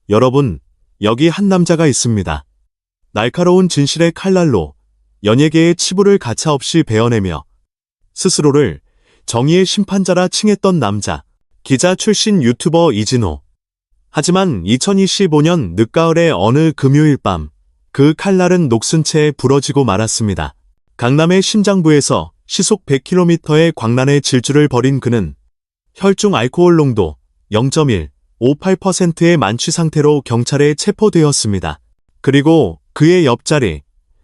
여러분, 여기 한 남자가 있습니다. 날카로운 진실의 칼날로 연예계의 치부를 가차없이 베어내며 스스로를 정의의 심판자라 칭했던 남자, 기자 출신 유튜버 이진호. 하지만 2025년 늦가을의 어느 금요일 밤, 그 칼날은 녹슨 채 부러지고 말았습니다. 강남의 심장부에서 시속 100km의 광란의 질주를 벌인 그는 혈중 알코올 농도 0.158%의 만취 상태로 경찰에 체포되었습니다. 그리고 그의 옆자리,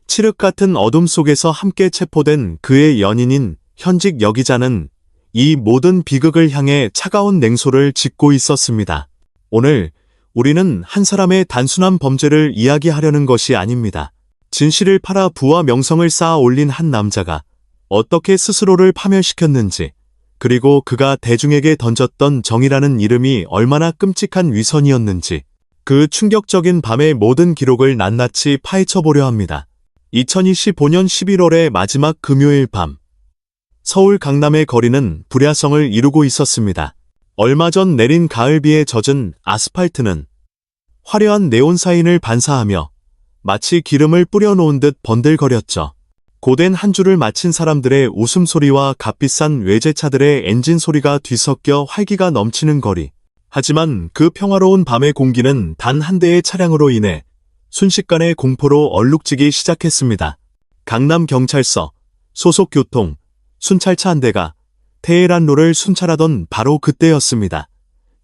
칠흑 같은 어둠 속에서 함께 체포된 그의 연인인 현직 여기자는 이 모든 비극을 향해 차가운 냉소를 짓고 있었습니다. 오늘 우리는 한 사람의 단순한 범죄를 이야기하려는 것이 아닙니다. 진실을 팔아 부와 명성을 쌓아 올린 한 남자가 어떻게 스스로를 파멸시켰는지, 그리고 그가 대중에게 던졌던 정의라는 이름이 얼마나 끔찍한 위선이었는지, 그 충격적인 밤의 모든 기록을 낱낱이 파헤쳐보려 합니다. 2025년 11월의 마지막 금요일 밤, 서울 강남의 거리는 불야성을 이루고 있었습니다. 얼마 전 내린 가을비에 젖은 아스팔트는 화려한 네온 사인을 반사하며 마치 기름을 뿌려놓은 듯 번들거렸죠. 고된 한 주를 마친 사람들의 웃음소리와 값비싼 외제차들의 엔진 소리가 뒤섞여 활기가 넘치는 거리. 하지만 그 평화로운 밤의 공기는 단 한 대의 차량으로 인해 순식간에 공포로 얼룩지기 시작했습니다. 강남경찰서 소속 교통 순찰차 한 대가 테헤란로를 순찰하던 바로 그때였습니다.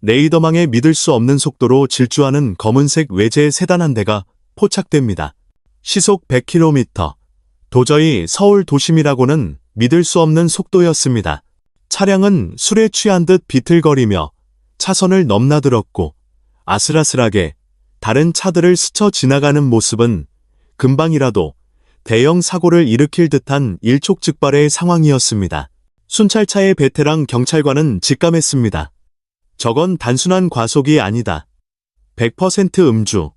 레이더망에 믿을 수 없는 속도로 질주하는 검은색 외제 세단 한 대가 포착됩니다. 시속 100km. 도저히 서울 도심이라고는 믿을 수 없는 속도였습니다. 차량은 술에 취한 듯 비틀거리며 차선을 넘나들었고 아슬아슬하게 다른 차들을 스쳐 지나가는 모습은 금방이라도 대형 사고를 일으킬 듯한 일촉즉발의 상황이었습니다. 순찰차의 베테랑 경찰관은 직감했습니다. 저건 단순한 과속이 아니다. 100% 음주,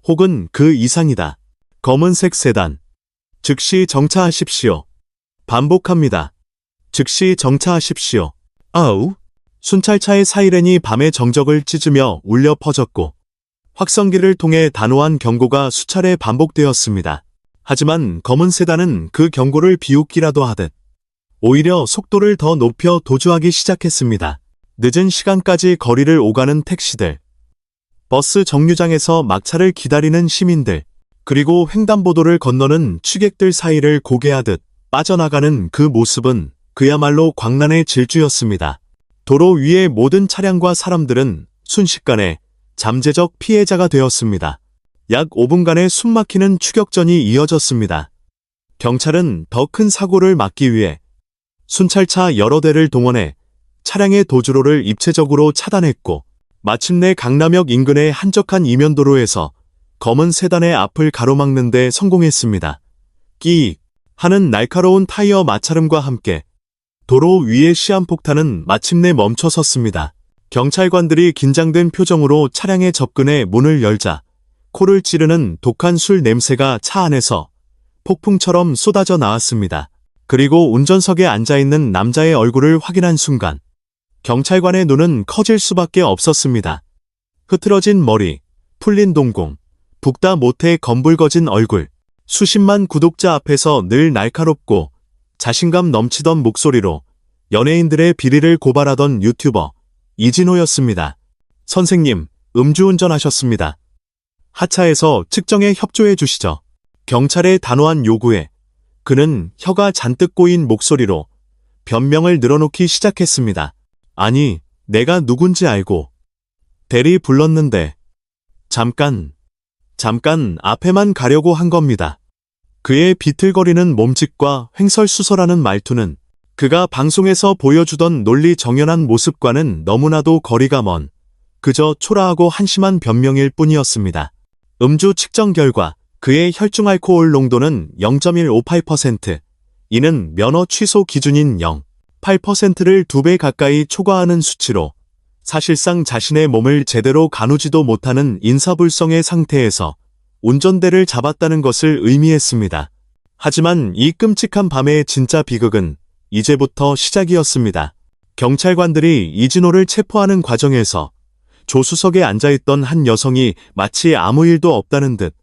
혹은 그 이상이다. 검은색 세단. 즉시 정차하십시오. 반복합니다. 즉시 정차하십시오. 아우! 순찰차의 사이렌이 밤의 정적을 찢으며 울려 퍼졌고 확성기를 통해 단호한 경고가 수차례 반복되었습니다. 하지만 검은 세단은 그 경고를 비웃기라도 하듯 오히려 속도를 더 높여 도주하기 시작했습니다. 늦은 시간까지 거리를 오가는 택시들, 버스 정류장에서 막차를 기다리는 시민들, 그리고 횡단보도를 건너는 취객들 사이를 고개하듯 빠져나가는 그 모습은 그야말로 광란의 질주였습니다. 도로 위의 모든 차량과 사람들은 순식간에 잠재적 피해자가 되었습니다. 약 5분간의 숨막히는 추격전이 이어졌습니다. 경찰은 더 큰 사고를 막기 위해 순찰차 여러 대를 동원해 차량의 도주로를 입체적으로 차단했고 마침내 강남역 인근의 한적한 이면도로에서 검은 세단의 앞을 가로막는 데 성공했습니다. 끼익 하는 날카로운 타이어 마찰음과 함께 도로 위의 시한폭탄은 마침내 멈춰섰습니다. 경찰관들이 긴장된 표정으로 차량에 접근해 문을 열자 코를 찌르는 독한 술 냄새가 차 안에서 폭풍처럼 쏟아져 나왔습니다. 그리고 운전석에 앉아있는 남자의 얼굴을 확인한 순간 경찰관의 눈은 커질 수밖에 없었습니다. 흐트러진 머리, 풀린 동공, 붓다 못해 검붉어진 얼굴, 수십만 구독자 앞에서 늘 날카롭고 자신감 넘치던 목소리로 연예인들의 비리를 고발하던 유튜버 이진호였습니다. 선생님, 음주운전하셨습니다. 하차해서 측정에 협조해 주시죠. 경찰의 단호한 요구에 그는 혀가 잔뜩 꼬인 목소리로 변명을 늘어놓기 시작했습니다. 아니, 내가 누군지 알고 대리 불렀는데 잠깐 앞에만 가려고 한 겁니다. 그의 비틀거리는 몸짓과 횡설수설하는 말투는 그가 방송에서 보여주던 논리 정연한 모습과는 너무나도 거리가 먼 그저 초라하고 한심한 변명일 뿐이었습니다. 음주 측정 결과 그의 혈중 알코올 농도는 0.158%, 이는 면허 취소 기준인 0.8%를 2배 가까이 초과하는 수치로 사실상 자신의 몸을 제대로 가누지도 못하는 인사불성의 상태에서 운전대를 잡았다는 것을 의미했습니다. 하지만 이 끔찍한 밤의 진짜 비극은 이제부터 시작이었습니다. 경찰관들이 이진호를 체포하는 과정에서 조수석에 앉아있던 한 여성이 마치 아무 일도 없다는 듯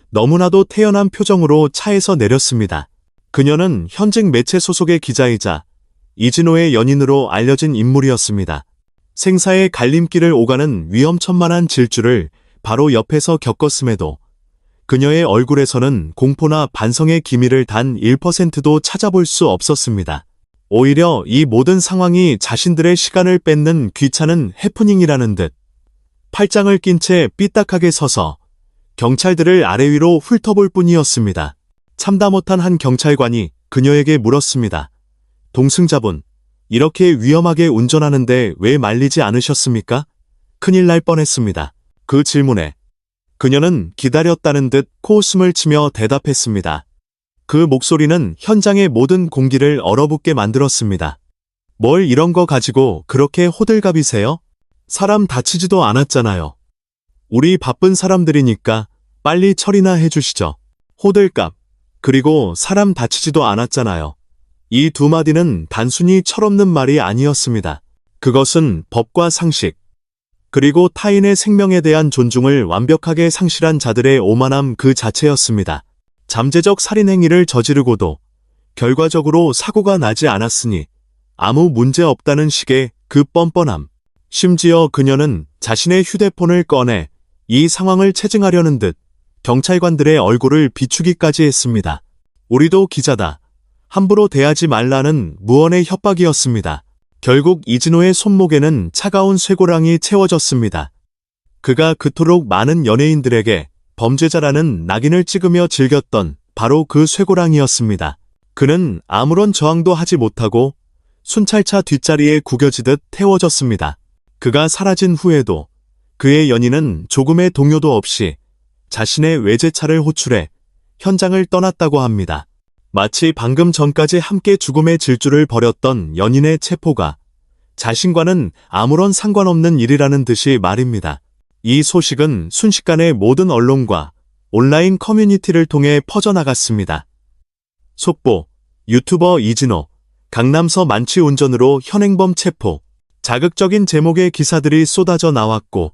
너무나도 태연한 표정으로 차에서 내렸습니다. 그녀는 현직 매체 소속의 기자이자 이진호의 연인으로 알려진 인물이었습니다. 생사의 갈림길을 오가는 위험천만한 질주를 바로 옆에서 겪었음에도 그녀의 얼굴에서는 공포나 반성의 기미를 단 1%도 찾아볼 수 없었습니다. 오히려 이 모든 상황이 자신들의 시간을 뺏는 귀찮은 해프닝이라는 듯 팔짱을 낀 채 삐딱하게 서서 경찰들을 아래 위로 훑어볼 뿐이었습니다. 참다 못한 한 경찰관이 그녀에게 물었습니다. 동승자분, 이렇게 위험하게 운전하는데 왜 말리지 않으셨습니까? 큰일 날 뻔했습니다. 그 질문에 그녀는 기다렸다는 듯 코웃음을 치며 대답했습니다. 그 목소리는 현장의 모든 공기를 얼어붙게 만들었습니다. 뭘 이런 거 가지고 그렇게 호들갑이세요? 사람 다치지도 않았잖아요. 우리 바쁜 사람들이니까 빨리 처리나 해주시죠. 호들갑, 그리고 사람 다치지도 않았잖아요. 이 두 마디는 단순히 철없는 말이 아니었습니다. 그것은 법과 상식, 그리고 타인의 생명에 대한 존중을 완벽하게 상실한 자들의 오만함 그 자체였습니다. 잠재적 살인 행위를 저지르고도 결과적으로 사고가 나지 않았으니 아무 문제 없다는 식의 그 뻔뻔함. 심지어 그녀는 자신의 휴대폰을 꺼내 이 상황을 체증하려는 듯 경찰관들의 얼굴을 비추기까지 했습니다. 우리도 기자다. 함부로 대하지 말라는 무언의 협박이었습니다. 결국 이진호의 손목에는 차가운 쇠고랑이 채워졌습니다. 그가 그토록 많은 연예인들에게 범죄자라는 낙인을 찍으며 즐겼던 바로 그 쇠고랑이었습니다. 그는 아무런 저항도 하지 못하고 순찰차 뒷자리에 구겨지듯 태워졌습니다. 그가 사라진 후에도 그의 연인은 조금의 동요도 없이 자신의 외제차를 호출해 현장을 떠났다고 합니다. 마치 방금 전까지 함께 죽음의 질주를 벌였던 연인의 체포가 자신과는 아무런 상관없는 일이라는 듯이 말입니다. 이 소식은 순식간에 모든 언론과 온라인 커뮤니티를 통해 퍼져나갔습니다. 속보, 유튜버 이진호, 강남서 만취 운전으로 현행범 체포. 자극적인 제목의 기사들이 쏟아져 나왔고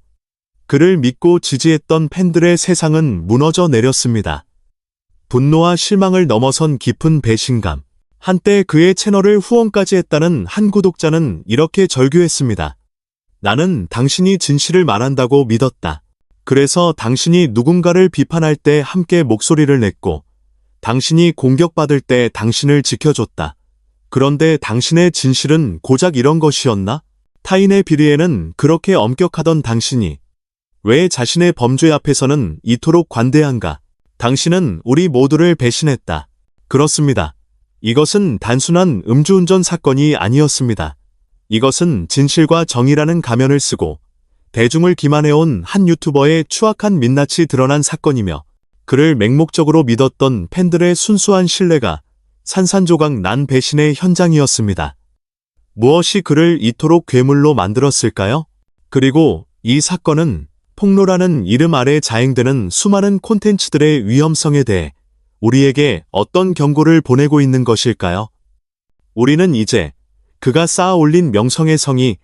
그를 믿고 지지했던 팬들의 세상은 무너져 내렸습니다. 분노와 실망을 넘어선 깊은 배신감. 한때 그의 채널을 후원까지 했다는 한 구독자는 이렇게 절규했습니다. 나는 당신이 진실을 말한다고 믿었다. 그래서 당신이 누군가를 비판할 때 함께 목소리를 냈고 당신이 공격받을 때 당신을 지켜줬다. 그런데 당신의 진실은 고작 이런 것이었나? 타인의 비리에는 그렇게 엄격하던 당신이 왜 자신의 범죄 앞에서는 이토록 관대한가? 당신은 우리 모두를 배신했다. 그렇습니다. 이것은 단순한 음주운전 사건이 아니었습니다. 이것은 진실과 정의라는 가면을 쓰고 대중을 기만해온 한 유튜버의 추악한 민낯이 드러난 사건이며 그를 맹목적으로 믿었던 팬들의 순수한 신뢰가 산산조각 난 배신의 현장이었습니다. 무엇이 그를 이토록 괴물로 만들었을까요? 그리고 이 사건은 폭로라는 이름 아래 자행되는 수많은 콘텐츠들의 위험성에 대해 우리에게 어떤 경고를 보내고 있는 것일까요? 우리는 이제 그가 쌓아 올린 명성의 성이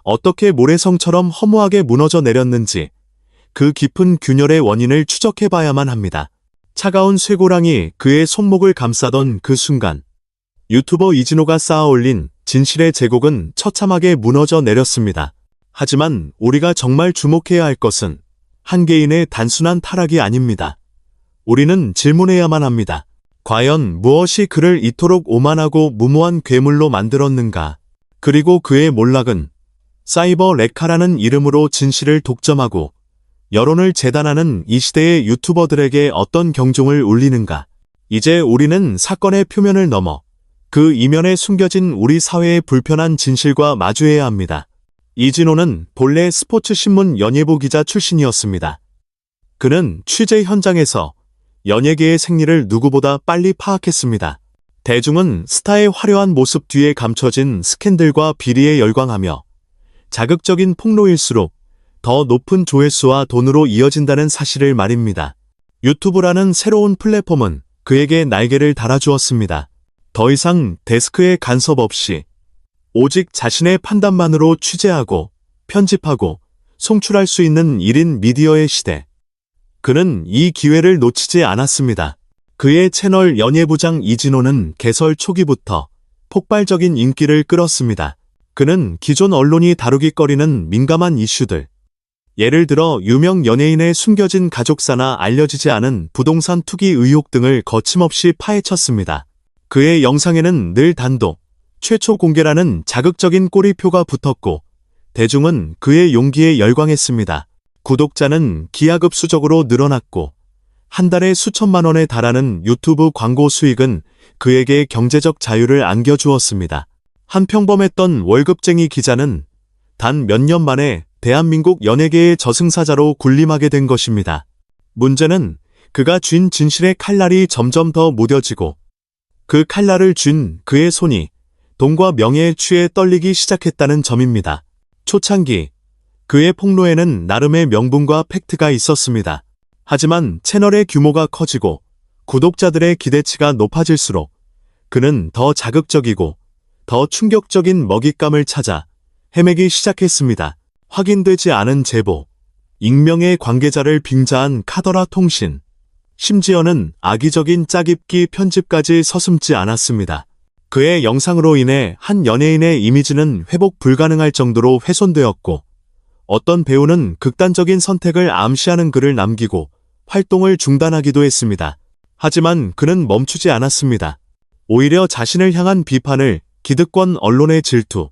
어떻게 모래성처럼 허무하게 무너져 내렸는지 그 깊은 균열의 원인을 추적해봐야만 합니다. 차가운 쇠고랑이 그의 손목을 감싸던 그 순간 유튜버 이진호가 쌓아 올린 진실의 제국은 처참하게 무너져 내렸습니다. 하지만 우리가 정말 주목해야 할 것은 한 개인의 단순한 타락이 아닙니다. 우리는 질문해야만 합니다. 과연 무엇이 그를 이토록 오만하고 무모한 괴물로 만들었는가? 그리고 그의 몰락은 사이버 레카라는 이름으로 진실을 독점하고 여론을 재단하는 이 시대의 유튜버들에게 어떤 경종을 울리는가? 이제 우리는 사건의 표면을 넘어 그 이면에 숨겨진 우리 사회의 불편한 진실과 마주해야 합니다. 이진호는 본래 스포츠신문 연예부 기자 출신이었습니다. 그는 취재 현장에서 연예계의 생리를 누구보다 빨리 파악했습니다. 대중은 스타의 화려한 모습 뒤에 감춰진 스캔들과 비리에 열광하며 자극적인 폭로일수록 더 높은 조회수와 돈으로 이어진다는 사실을 말입니다. 유튜브라는 새로운 플랫폼은 그에게 날개를 달아주었습니다. 더 이상 데스크의 간섭 없이 오직 자신의 판단만으로 취재하고 편집하고 송출할 수 있는 1인 미디어의 시대. 그는 이 기회를 놓치지 않았습니다. 그의 채널 연예부장 이진호는 개설 초기부터 폭발적인 인기를 끌었습니다. 그는 기존 언론이 다루기 꺼리는 민감한 이슈들, 예를 들어 유명 연예인의 숨겨진 가족사나 알려지지 않은 부동산 투기 의혹 등을 거침없이 파헤쳤습니다. 그의 영상에는 늘 단독, 최초 공개라는 자극적인 꼬리표가 붙었고 대중은 그의 용기에 열광했습니다. 구독자는 기하급수적으로 늘어났고 한 달에 수천만 원에 달하는 유튜브 광고 수익은 그에게 경제적 자유를 안겨주었습니다. 한 평범했던 월급쟁이 기자는 단 몇 년 만에 대한민국 연예계의 저승사자로 군림하게 된 것입니다. 문제는 그가 쥔 진실의 칼날이 점점 더 무뎌지고 그 칼날을 쥔 그의 손이 돈과 명예에 취해 떨리기 시작했다는 점입니다. 초창기 그의 폭로에는 나름의 명분과 팩트가 있었습니다. 하지만 채널의 규모가 커지고 구독자들의 기대치가 높아질수록 그는 더 자극적이고 더 충격적인 먹잇감을 찾아 헤매기 시작했습니다. 확인되지 않은 제보, 익명의 관계자를 빙자한 카더라 통신, 심지어는 악의적인 짜깁기 편집까지 서슴지 않았습니다. 그의 영상으로 인해 한 연예인의 이미지는 회복 불가능할 정도로 훼손되었고 어떤 배우는 극단적인 선택을 암시하는 글을 남기고 활동을 중단하기도 했습니다. 하지만 그는 멈추지 않았습니다. 오히려 자신을 향한 비판을 기득권 언론의 질투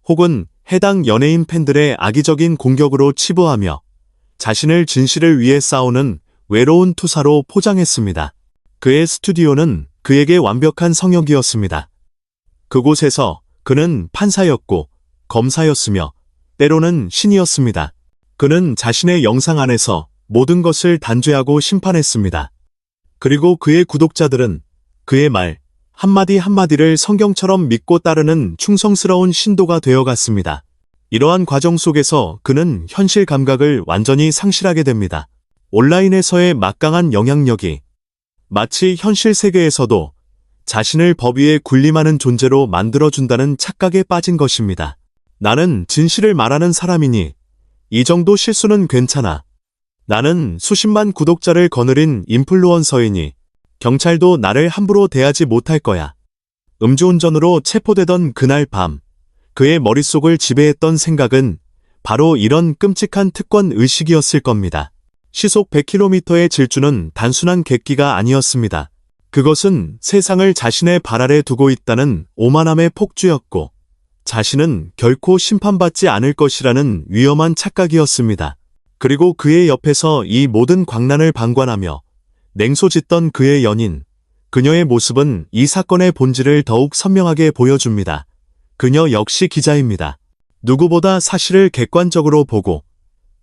혹은 해당 연예인 팬들의 악의적인 공격으로 치부하며 자신을 진실을 위해 싸우는 외로운 투사로 포장했습니다. 그의 스튜디오는 그에게 완벽한 성역이었습니다. 그곳에서 그는 판사였고 검사였으며 때로는 신이었습니다. 그는 자신의 영상 안에서 모든 것을 단죄하고 심판했습니다. 그리고 그의 구독자들은 그의 말 한마디 한마디를 성경처럼 믿고 따르는 충성스러운 신도가 되어갔습니다. 이러한 과정 속에서 그는 현실 감각을 완전히 상실하게 됩니다. 온라인에서의 막강한 영향력이 마치 현실 세계에서도 자신을 법 위에 군림하는 존재로 만들어준다는 착각에 빠진 것입니다. 나는 진실을 말하는 사람이니 이 정도 실수는 괜찮아. 나는 수십만 구독자를 거느린 인플루언서이니 경찰도 나를 함부로 대하지 못할 거야. 음주운전으로 체포되던 그날 밤, 그의 머릿속을 지배했던 생각은 바로 이런 끔찍한 특권 의식이었을 겁니다. 시속 100km의 질주는 단순한 객기가 아니었습니다. 그것은 세상을 자신의 발 아래 두고 있다는 오만함의 폭주였고, 자신은 결코 심판받지 않을 것이라는 위험한 착각이었습니다. 그리고 그의 옆에서 이 모든 광란을 방관하며 냉소짓던 그의 연인, 그녀의 모습은 이 사건의 본질을 더욱 선명하게 보여줍니다. 그녀 역시 기자입니다. 누구보다 사실을 객관적으로 보고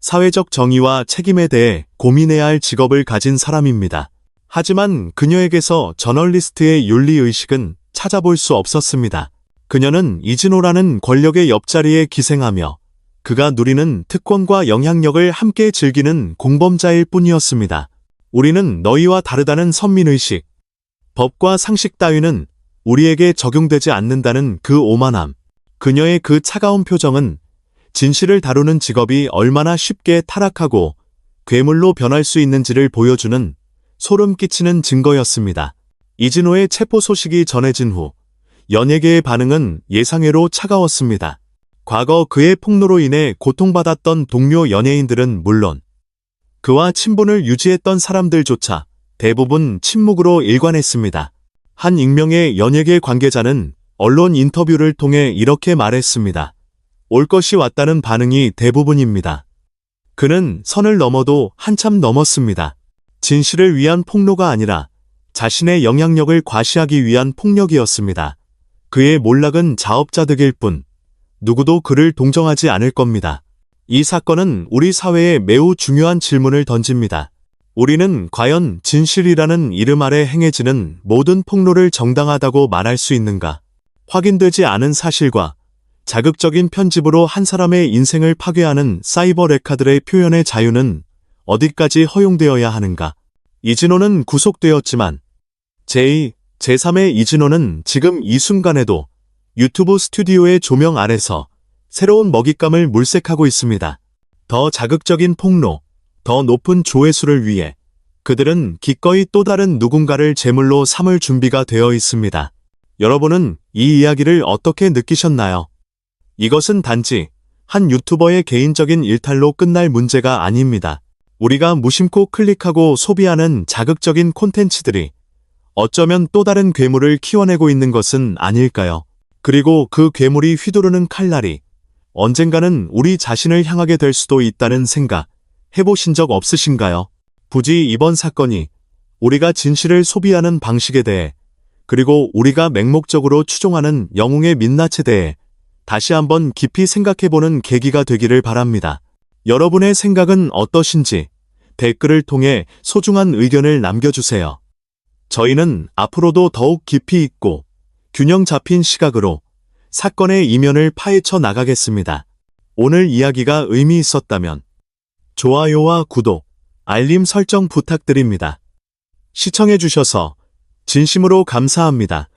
사회적 정의와 책임에 대해 고민해야 할 직업을 가진 사람입니다. 하지만 그녀에게서 저널리스트의 윤리의식은 찾아볼 수 없었습니다. 그녀는 이진호라는 권력의 옆자리에 기생하며 그가 누리는 특권과 영향력을 함께 즐기는 공범자일 뿐이었습니다. 우리는 너희와 다르다는 선민의식, 법과 상식 따위는 우리에게 적용되지 않는다는 그 오만함, 그녀의 그 차가운 표정은 진실을 다루는 직업이 얼마나 쉽게 타락하고 괴물로 변할 수 있는지를 보여주는 소름 끼치는 증거였습니다. 이진호의 체포 소식이 전해진 후 연예계의 반응은 예상외로 차가웠습니다. 과거 그의 폭로로 인해 고통받았던 동료 연예인들은 물론 그와 친분을 유지했던 사람들조차 대부분 침묵으로 일관했습니다. 한 익명의 연예계 관계자는 언론 인터뷰를 통해 이렇게 말했습니다. 올 것이 왔다는 반응이 대부분입니다. 그는 선을 넘어도 한참 넘었습니다. 진실을 위한 폭로가 아니라 자신의 영향력을 과시하기 위한 폭력이었습니다. 그의 몰락은 자업자득일 뿐 누구도 그를 동정하지 않을 겁니다. 이 사건은 우리 사회에 매우 중요한 질문을 던집니다. 우리는 과연 진실이라는 이름 아래 행해지는 모든 폭로를 정당하다고 말할 수 있는가? 확인되지 않은 사실과 자극적인 편집으로 한 사람의 인생을 파괴하는 사이버 레카들의 표현의 자유는 어디까지 허용되어야 하는가? 이진호는 구속되었지만 제2, 제3의 이진호는 지금 이 순간에도 유튜브 스튜디오의 조명 아래서 새로운 먹잇감을 물색하고 있습니다. 더 자극적인 폭로, 더 높은 조회수를 위해 그들은 기꺼이 또 다른 누군가를 제물로 삼을 준비가 되어 있습니다. 여러분은 이 이야기를 어떻게 느끼셨나요? 이것은 단지 한 유튜버의 개인적인 일탈로 끝날 문제가 아닙니다. 우리가 무심코 클릭하고 소비하는 자극적인 콘텐츠들이 어쩌면 또 다른 괴물을 키워내고 있는 것은 아닐까요? 그리고 그 괴물이 휘두르는 칼날이 언젠가는 우리 자신을 향하게 될 수도 있다는 생각 해보신 적 없으신가요? 굳이 이번 사건이 우리가 진실을 소비하는 방식에 대해 그리고 우리가 맹목적으로 추종하는 영웅의 민낯에 대해 다시 한번 깊이 생각해보는 계기가 되기를 바랍니다. 여러분의 생각은 어떠신지 댓글을 통해 소중한 의견을 남겨주세요. 저희는 앞으로도 더욱 깊이 있고 균형 잡힌 시각으로 사건의 이면을 파헤쳐 나가겠습니다. 오늘 이야기가 의미 있었다면 좋아요와 구독, 알림 설정 부탁드립니다. 시청해주셔서 진심으로 감사합니다.